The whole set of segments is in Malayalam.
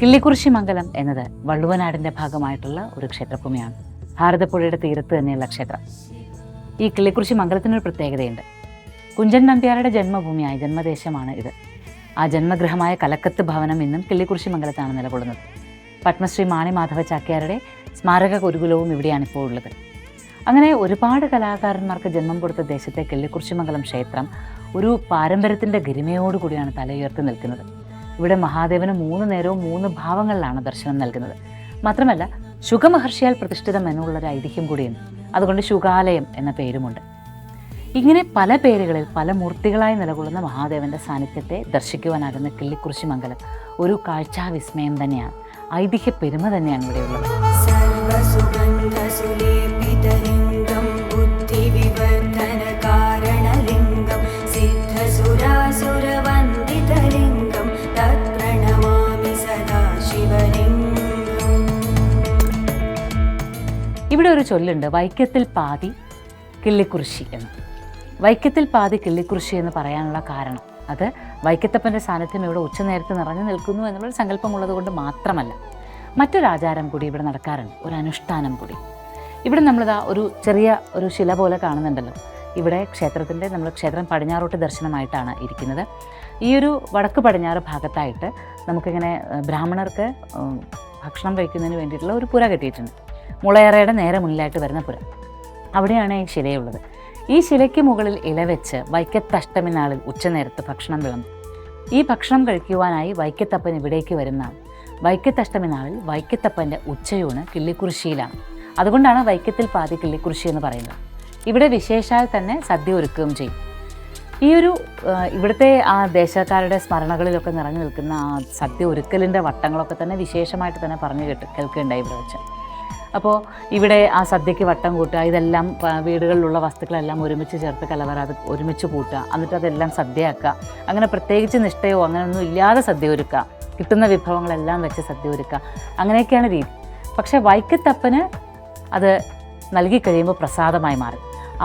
കിള്ളിക്കുറിശി മംഗലം എന്നത് വള്ളുവനാടിൻ്റെ ഭാഗമായിട്ടുള്ള ഒരു ക്ഷേത്രഭൂമിയാണ്. ഭാരതപ്പുഴയുടെ തീരത്ത് തന്നെയുള്ള ക്ഷേത്രം. ഈ കിള്ളിക്കുറിശി മംഗലത്തിനൊരു പ്രത്യേകതയുണ്ട്. കുഞ്ചൻ നമ്പ്യാരുടെ ജന്മഭൂമിയായ ജന്മദേശമാണ് ഇത്. ആ ജന്മഗൃഹമായ കലക്കത്ത് ഭവനം ഇന്നും കിള്ളിക്കുറിശി മംഗലത്താണ് നിലകൊള്ളുന്നത്. പത്മശ്രീ മാണി മാധവ ചാക്യാരുടെ സ്മാരക ഗുരുകുലവും ഇവിടെയാണിപ്പോൾ ഉള്ളത്. അങ്ങനെ ഒരുപാട് കലാകാരന്മാർക്ക് ജന്മം കൊടുത്ത ദേശത്തെ കിള്ളിക്കുറിശി മംഗലം ക്ഷേത്രം ഒരു പാരമ്പര്യത്തിൻ്റെ ഗരിമയോടുകൂടിയാണ് തലയുയർത്തി നിൽക്കുന്നത്. ഇവിടെ മഹാദേവന് 3 നേരവും 3 ഭാവങ്ങളിലാണ് ദർശനം നൽകുന്നത്. മാത്രമല്ല ശുഗമഹർഷിയാൽ പ്രതിഷ്ഠിതം എന്നുള്ളൊരു ഐതിഹ്യം കൂടിയുണ്ട്. അതുകൊണ്ട് ശുഗാലയം എന്ന പേരുമുണ്ട്. ഇങ്ങനെ പല പേരുകളിൽ പല മൂർത്തികളായി നിലകൊള്ളുന്ന മഹാദേവൻ്റെ സാന്നിധ്യത്തെ ദർശിക്കുവാനാകുന്ന കിള്ളിക്കുറിശി മംഗലം ഒരു കാഴ്ചാവിസ്മയം തന്നെയാണ്. ഐതിഹ്യ പെരുമ തന്നെയാണ് ഇവിടെയുള്ളത്. ഇവിടെ ഒരു ചൊല്ലുണ്ട്, വൈക്കത്തിൽ പാതി കിള്ളിക്കുറിശി എന്ന്. വൈക്കത്തിൽ പാതി കിള്ളിക്കുറിശി എന്ന് പറയാനുള്ള കാരണം അത് വൈക്കത്തപ്പൻ്റെ സാന്നിധ്യം ഇവിടെ ഉച്ചനേരത്ത് നിറഞ്ഞു നിൽക്കുന്നു എന്നുള്ളൊരു സങ്കല്പമുള്ളത് കൊണ്ട് മാത്രമല്ല, മറ്റൊരാചാരം കൂടി ഇവിടെ നടക്കാറുണ്ട്, ഒരു അനുഷ്ഠാനം കൂടി. ഇവിടെ നമ്മളിതാ ഒരു ചെറിയ ഒരു ശില പോലെ കാണുന്നുണ്ടല്ലോ. ഇവിടെ നമ്മൾ ക്ഷേത്രം പടിഞ്ഞാറോട്ട് ദർശനമായിട്ടാണ് ഇരിക്കുന്നത്. ഈ ഒരു വടക്ക് പടിഞ്ഞാറ് ഭാഗത്തായിട്ട് നമുക്കിങ്ങനെ ബ്രാഹ്മണർക്ക് ഭക്ഷണം കഴിക്കുന്നതിന് വേണ്ടിയിട്ടുള്ള ഒരു പുര കെട്ടിയിട്ടുണ്ട്. മുളയറയുടെ നേരെ മുന്നിലായിട്ട് വരുന്ന പുര, അവിടെയാണ് ഈ ശിലയുള്ളത്. ഈ ശിലയ്ക്ക് മുകളിൽ ഇലവെച്ച് വൈക്കത്തഷ്ടമി നാളിൽ ഉച്ചനേരത്ത് ഭക്ഷണം വിളമ്പും. ഈ ഭക്ഷണം കഴിക്കുവാനായി വൈക്കത്തപ്പൻ ഇവിടേക്ക് വരുന്നതാണ്. വൈക്കത്തഷ്ടമി നാളിൽ വൈക്കത്തപ്പൻ്റെ ഉച്ചയൂണ് കിള്ളിക്കുറിശിയിലാണ്. അതുകൊണ്ടാണ് വൈക്കത്തിൽ പാതി കിള്ളിക്കുറിശി എന്ന് പറയുന്നത്. ഇവിടെ വിശേഷാൽ തന്നെ സദ്യ ഒരുക്കുകയും ചെയ്യും. ഈ ഒരു ഇവിടുത്തെ ആ ദേശക്കാരുടെ സ്മരണകളിലൊക്കെ നിറഞ്ഞു നിൽക്കുന്ന ആ സദ്യ ഒരുക്കലിൻ്റെ വട്ടങ്ങളൊക്കെ തന്നെ വിശേഷമായിട്ട് തന്നെ പറഞ്ഞു കേൾക്കുകയുണ്ടായി ഇവിടെ വെച്ച്. അപ്പോൾ ഇവിടെ ആ സദ്യയ്ക്ക് വട്ടം കൂട്ടുക, ഇതെല്ലാം വീടുകളിലുള്ള വസ്തുക്കളെല്ലാം ഒരുമിച്ച് ചേർത്ത് കലവറ അത് ഒരുമിച്ച് കൂട്ടുക, എന്നിട്ട് അതെല്ലാം സദ്യയാക്കുക. അങ്ങനെ പ്രത്യേകിച്ച് നിഷ്ഠയോ അങ്ങനെയൊന്നും ഇല്ലാതെ സദ്യ ഒരുക്കുക, കിട്ടുന്ന വിഭവങ്ങളെല്ലാം വെച്ച് സദ്യ ഒരുക്കുക, അങ്ങനെയൊക്കെയാണ് രീതി. പക്ഷേ വൈക്കത്തപ്പന് അത് നൽകി കഴിയുമ്പോൾ പ്രസാദമായി മാറി.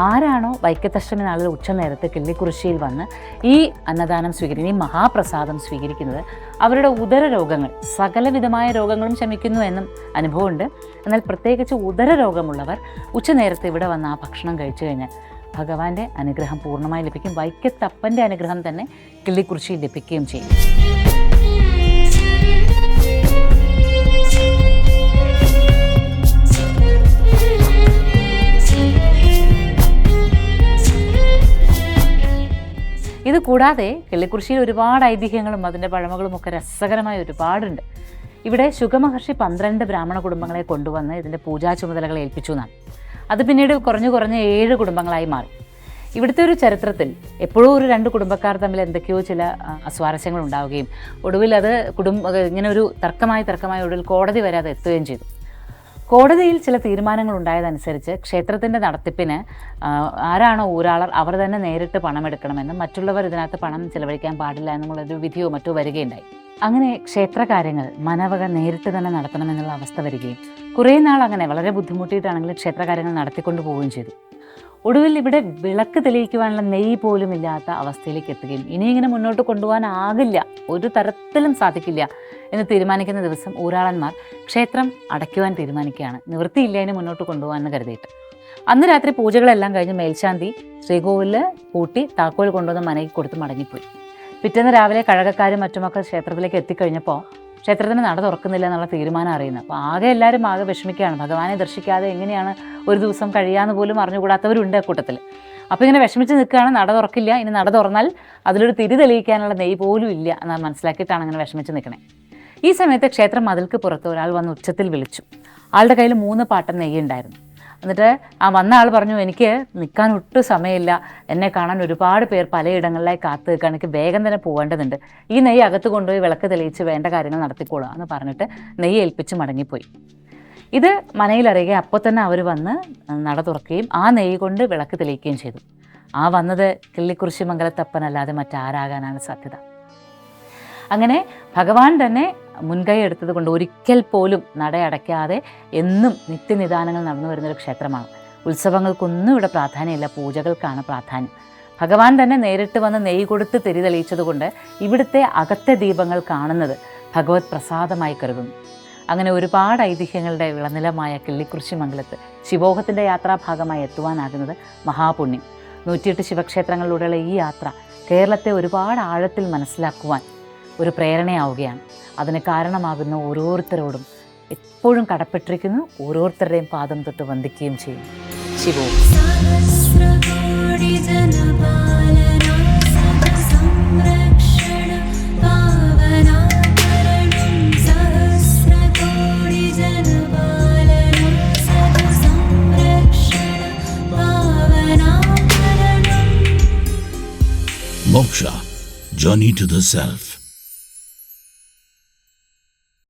ആരാണോ വൈക്കത്തഷ്ടമി നാളിൽ ഉച്ചനേരത്ത് കിള്ളിക്കുറിശിയിൽ വന്ന് ഈ അന്നദാനം സ്വീകരിക്കുന്നത്, ഈ മഹാപ്രസാദം സ്വീകരിക്കുന്നത്, അവരുടെ ഉദര രോഗങ്ങൾ, സകലവിധമായ രോഗങ്ങളും ശമിക്കുന്നു എന്നും അനുഭവമുണ്ട്. എന്നാൽ പ്രത്യേകിച്ച് ഉദര രോഗമുള്ളവർ ഉച്ചനേരത്ത് ഇവിടെ വന്ന് ആ ഭക്ഷണം കഴിച്ചു കഴിഞ്ഞാൽ ഭഗവാന്റെ അനുഗ്രഹം പൂർണ്ണമായി ലഭിക്കും. വൈക്കത്തപ്പൻ്റെ അനുഗ്രഹം തന്നെ കിള്ളിക്കുറിശിയിൽ ലഭിക്കുകയും ചെയ്യും. ഇത് കൂടാതെ കിള്ളിക്കുറിശിയിൽ ഒരുപാട് ഐതിഹ്യങ്ങളും അതിൻ്റെ പഴമകളും ഒക്കെ രസകരമായ ഒരുപാടുണ്ട്. ഇവിടെ ശുഗമഹർഷി 12 ബ്രാഹ്മണ കുടുംബങ്ങളെ കൊണ്ടുവന്ന് ഇതിൻ്റെ പൂജാ ചുമതലകളെ ഏൽപ്പിച്ചു എന്നാണ്. അത് പിന്നീട് കുറഞ്ഞ് 7 കുടുംബങ്ങളായി മാറി. ഇവിടുത്തെ ഒരു ചരിത്രത്തിൽ എപ്പോഴും ഒരു 2 കുടുംബക്കാർ തമ്മിൽ എന്തൊക്കെയോ ചില അസ്വാരസ്യങ്ങൾ ഉണ്ടാവുകയും ഒടുവിൽ അത് ഇങ്ങനെ ഒരു തർക്കമായി ഒടുവിൽ കോടതി വരെ അത് എത്തുകയും ചെയ്തു. കോടതിയിൽ ചില തീരുമാനങ്ങൾ ഉണ്ടായതനുസരിച്ച് ക്ഷേത്രത്തിൻ്റെ നടത്തിപ്പിന് ആരാണോ ഊരാളർ അവർ തന്നെ നേരിട്ട് പണമെടുക്കണമെന്നും മറ്റുള്ളവർ ഇതിനകത്ത് പണം ചിലവഴിക്കാൻ പാടില്ല എന്നുള്ളൊരു വിധിയോ മറ്റോ വരികയുണ്ടായി. അങ്ങനെ ക്ഷേത്രകാര്യങ്ങൾ മനവക നേരിട്ട് തന്നെ നടത്തണമെന്നുള്ള അവസ്ഥ വരികയും കുറേ നാൾ അങ്ങനെ വളരെ ബുദ്ധിമുട്ടിയിട്ടാണെങ്കിലും ക്ഷേത്രകാര്യങ്ങൾ നടത്തിക്കൊണ്ടു പോവുകയും ചെയ്തു. ഒടുവിൽ ഇവിടെ വിളക്ക് തെളിയിക്കുവാനുള്ള നെയ്യ് പോലും ഇല്ലാത്ത അവസ്ഥയിലേക്ക് എത്തുകയും ഇനി ഇങ്ങനെ മുന്നോട്ട് കൊണ്ടുപോകാനാകില്ല, ഒരു തരത്തിലും സാധിക്കില്ല എന്ന് തീരുമാനിക്കുന്ന ദിവസം ഊരാളന്മാർ ക്ഷേത്രം അടയ്ക്കുവാൻ തീരുമാനിക്കുകയാണ്. നിവൃത്തിയില്ല അതിന് മുന്നോട്ട് കൊണ്ടുപോകാമെന്ന് കരുതിയിട്ട്. അന്ന് രാത്രി പൂജകളെല്ലാം കഴിഞ്ഞ് മേൽശാന്തി ശ്രീകോവിലിൽ പൂട്ടി താക്കോൽ കൊണ്ടുവന്ന് മനയിൽ കൊടുത്ത് മടങ്ങിപ്പോയി. പിറ്റേന്ന് രാവിലെ കഴകക്കാരും മറ്റുമൊക്കെ ക്ഷേത്രത്തിലേക്ക് എത്തിക്കഴിഞ്ഞപ്പോൾ ക്ഷേത്രത്തിന് നട തുറക്കുന്നില്ല എന്നുള്ള തീരുമാനം അറിയുന്നത്. അപ്പോൾ എല്ലാവരും ആകെ വിഷമിക്കുകയാണ്. ഭഗവാനെ ദർശിക്കാതെ എങ്ങനെയാണ് ഒരു ദിവസം കഴിയാമെന്ന് പോലും അറിഞ്ഞുകൂടാത്തവരുണ്ട് കൂട്ടത്തിൽ. അപ്പോൾ ഇങ്ങനെ വിഷമിച്ച് നിൽക്കുകയാണ്. നട തുറക്കില്ല, ഇനി നട തുറന്നാൽ അതിലൊരു തിരി തെളിയിക്കാനുള്ള നെയ്യ് പോലും ഇല്ല എന്ന് മനസ്സിലാക്കിയിട്ടാണ് അങ്ങനെ വിഷമിച്ച് നിൽക്കണേ. ഈ സമയത്ത് ക്ഷേത്രം മതിൽക്ക് പുറത്ത് ഒരാൾ വന്ന് ഉച്ചത്തിൽ വിളിച്ചു. ആളുടെ കയ്യിൽ 3 പാട്ടം നെയ്യ് ഉണ്ടായിരുന്നു. എന്നിട്ട് ആ വന്ന ആൾ പറഞ്ഞു, എനിക്ക് നിൽക്കാൻ ഒട്ടും സമയമില്ല, എന്നെ കാണാൻ ഒരുപാട് പേർ പലയിടങ്ങളിലായി കാത്തു നിൽക്കുക, എനിക്ക് വേഗം തന്നെ പോകേണ്ടതുണ്ട്, ഈ നെയ്യ് അകത്ത് കൊണ്ടുപോയി വിളക്ക് തെളിയിച്ച് വേണ്ട കാര്യങ്ങൾ നടത്തിക്കോളുക എന്ന് പറഞ്ഞിട്ട് നെയ്യ് ഏൽപ്പിച്ച് മടങ്ങിപ്പോയി. ഇത് മനയിലറിയുകയും അപ്പോൾ തന്നെ അവർ വന്ന് നട തുറക്കുകയും ആ നെയ്യ് കൊണ്ട് വിളക്ക് തെളിയിക്കുകയും ചെയ്തു. ആ വന്നത് കിള്ളിക്കുറിശി മംഗലത്തപ്പനല്ലാതെ മറ്റാരാകാനാണ് സാധ്യത? അങ്ങനെ ഭഗവാൻ തന്നെ മുൻകൈ എടുത്തത് കൊണ്ട് ഒരിക്കൽ പോലും നടയടയ്ക്കാതെ എന്നും നിത്യനിദാനങ്ങൾ നടന്നു വരുന്നൊരു ക്ഷേത്രമാണ്. ഉത്സവങ്ങൾക്കൊന്നും ഇവിടെ പ്രാധാന്യമില്ല, പൂജകൾക്കാണ് പ്രാധാന്യം. ഭഗവാൻ തന്നെ നേരിട്ട് വന്ന് നെയ്യ് കൊടുത്ത് തിരി തെളിയിച്ചതുകൊണ്ട് ഇവിടുത്തെ അകത്തെ ദീപങ്ങൾ കാണുന്നത് ഭഗവത് പ്രസാദമായി കരുതുന്നു. അങ്ങനെ ഒരുപാട് ഐതിഹ്യങ്ങളുടെ വിളനിലമായ കിള്ളിക്കുറിശി മംഗലത്ത് ശിവോഹത്തിൻ്റെ യാത്രാഭാഗമായി എത്തുവാനാകുന്നത് മഹാപുണ്യം. 108 ശിവക്ഷേത്രങ്ങളിലൂടെയുള്ള ഈ യാത്ര കേരളത്തെ ഒരുപാട് ആഴത്തിൽ മനസ്സിലാക്കുവാൻ ഒരു പ്രേരണയാവുകയാണ്. അതിന് കാരണമാകുന്ന ഓരോരുത്തരോടും എപ്പോഴും കടപ്പെട്ടിരിക്കുന്നു. ഓരോരുത്തരുടെയും പാദം തൊട്ട് വന്ദിക്കുകയും ചെയ്യും. ശിവോ Moksha, Journey to the Self.